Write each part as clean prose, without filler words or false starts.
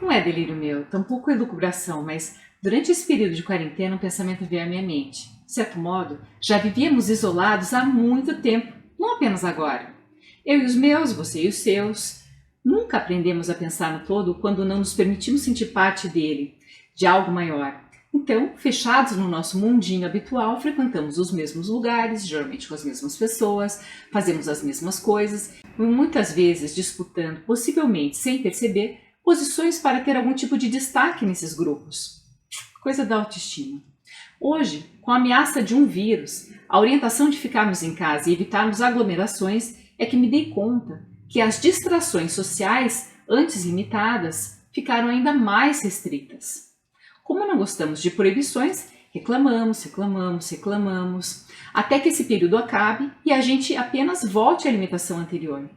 Não é delírio meu, tampouco elucubração, mas durante esse período de quarentena um pensamento veio à minha mente. De certo modo, já vivíamos isolados há muito tempo, não apenas agora. Eu e os meus, você e os seus. Nunca aprendemos a pensar no todo quando não nos permitimos sentir parte dele, de algo maior. Então, fechados no nosso mundinho habitual, frequentamos os mesmos lugares, geralmente com as mesmas pessoas, fazemos as mesmas coisas, muitas vezes disputando, possivelmente sem perceber, posições para ter algum tipo de destaque nesses grupos. Coisa da autoestima. Hoje, com a ameaça de um vírus, a orientação de ficarmos em casa e evitarmos aglomerações é que me dei conta que as distrações sociais, antes limitadas, ficaram ainda mais restritas. Como não gostamos de proibições, reclamamos, até que esse período acabe e a gente apenas volte à limitação anterior.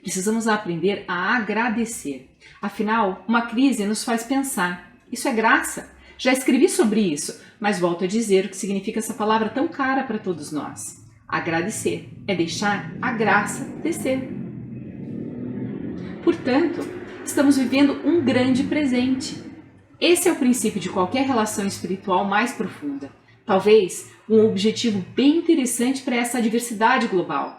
Precisamos aprender a agradecer. Afinal, uma crise nos faz pensar. Isso é graça. Já escrevi sobre isso, mas volto a dizer o que significa essa palavra tão cara para todos nós. Agradecer é deixar a graça descer. Portanto, estamos vivendo um grande presente. Esse é o princípio de qualquer relação espiritual mais profunda. Talvez um objetivo bem interessante para essa diversidade global.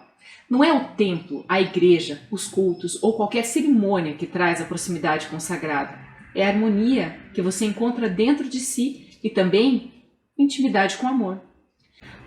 Não é o templo, a igreja, os cultos ou qualquer cerimônia que traz a proximidade com o sagrado. É a harmonia que você encontra dentro de si e também intimidade com o amor.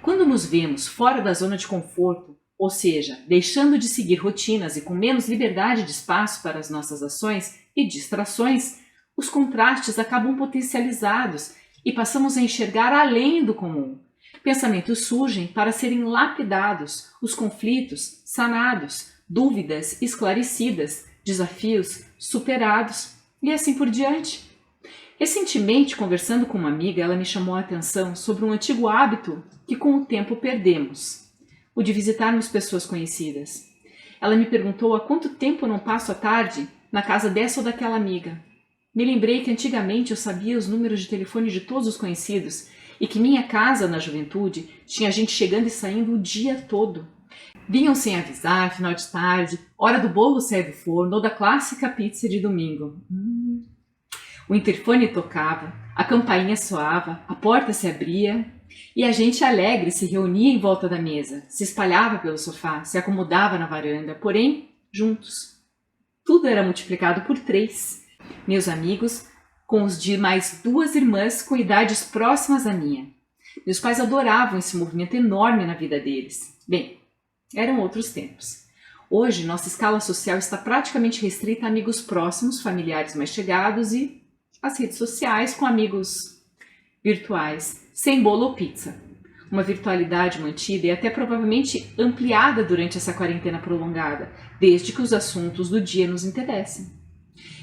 Quando nos vemos fora da zona de conforto, ou seja, deixando de seguir rotinas e com menos liberdade de espaço para as nossas ações e distrações, os contrastes acabam potencializados e passamos a enxergar além do comum. Pensamentos surgem para serem lapidados, os conflitos sanados, dúvidas esclarecidas, desafios superados e assim por diante. Recentemente, conversando com uma amiga, ela me chamou a atenção sobre um antigo hábito que com o tempo perdemos, o de visitarmos pessoas conhecidas. Ela me perguntou há quanto tempo eu não passo a tarde na casa dessa ou daquela amiga. Me lembrei que antigamente eu sabia os números de telefone de todos os conhecidos e que minha casa, na juventude, tinha gente chegando e saindo o dia todo. Vinham sem avisar, final de tarde, hora do bolo sair do forno ou da clássica pizza de domingo. O interfone tocava, a campainha soava, a porta se abria e a gente alegre se reunia em volta da mesa, se espalhava pelo sofá, se acomodava na varanda, porém, juntos. Tudo era multiplicado por 3. Meus amigos, com os de mais 2 irmãs com idades próximas à minha. Meus pais adoravam esse movimento enorme na vida deles. Bem, eram outros tempos. Hoje, nossa escala social está praticamente restrita a amigos próximos, familiares mais chegados e as redes sociais com amigos virtuais, sem bolo ou pizza. Uma virtualidade mantida e até provavelmente ampliada durante essa quarentena prolongada, desde que os assuntos do dia nos interessem.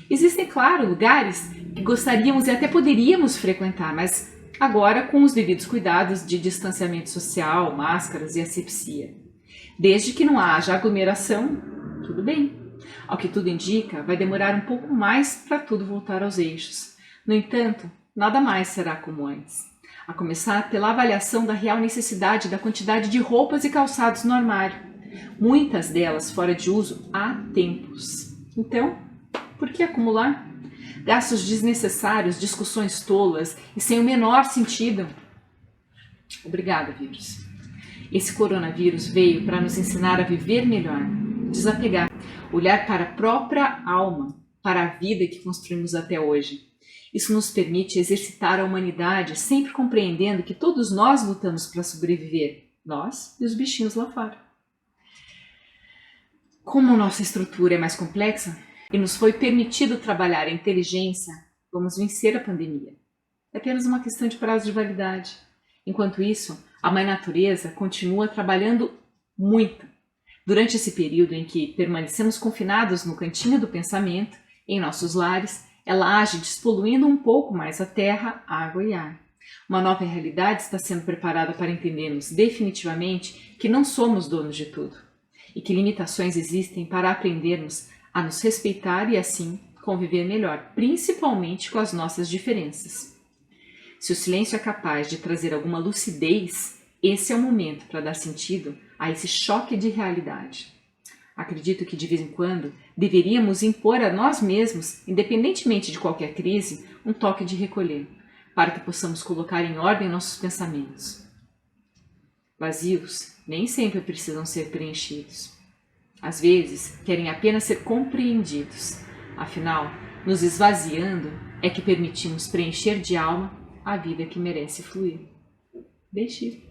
Existem, claro, lugares que gostaríamos e até poderíamos frequentar, mas agora com os devidos cuidados de distanciamento social, máscaras e asepsia. Desde que não haja aglomeração, tudo bem. Ao que tudo indica, vai demorar um pouco mais para tudo voltar aos eixos. No entanto, nada mais será como antes. A começar pela avaliação da real necessidade da quantidade de roupas e calçados no armário. Muitas delas fora de uso há tempos. Então, por que acumular? Gastos desnecessários, discussões tolas e sem o menor sentido. Obrigada, vírus. Esse coronavírus veio para nos ensinar a viver melhor, desapegar, olhar para a própria alma, para a vida que construímos até hoje. Isso nos permite exercitar a humanidade, sempre compreendendo que todos nós lutamos para sobreviver, nós e os bichinhos lá fora. Como nossa estrutura é mais complexa e nos foi permitido trabalhar a inteligência, vamos vencer a pandemia. É apenas uma questão de prazo de validade. Enquanto isso, a Mãe Natureza continua trabalhando muito. Durante esse período em que permanecemos confinados no cantinho do pensamento, em nossos lares, ela age despoluindo um pouco mais a terra, água e ar. Uma nova realidade está sendo preparada para entendermos definitivamente que não somos donos de tudo e que limitações existem para aprendermos a nos respeitar e assim conviver melhor, principalmente com as nossas diferenças. Se o silêncio é capaz de trazer alguma lucidez, esse é o momento para dar sentido a esse choque de realidade. Acredito que de vez em quando deveríamos impor a nós mesmos, independentemente de qualquer crise, um toque de recolher, para que possamos colocar em ordem nossos pensamentos. Vazios nem sempre precisam ser preenchidos. Às vezes, querem apenas ser compreendidos. Afinal, nos esvaziando é que permitimos preencher de alma a vida que merece fluir. Deixe ir.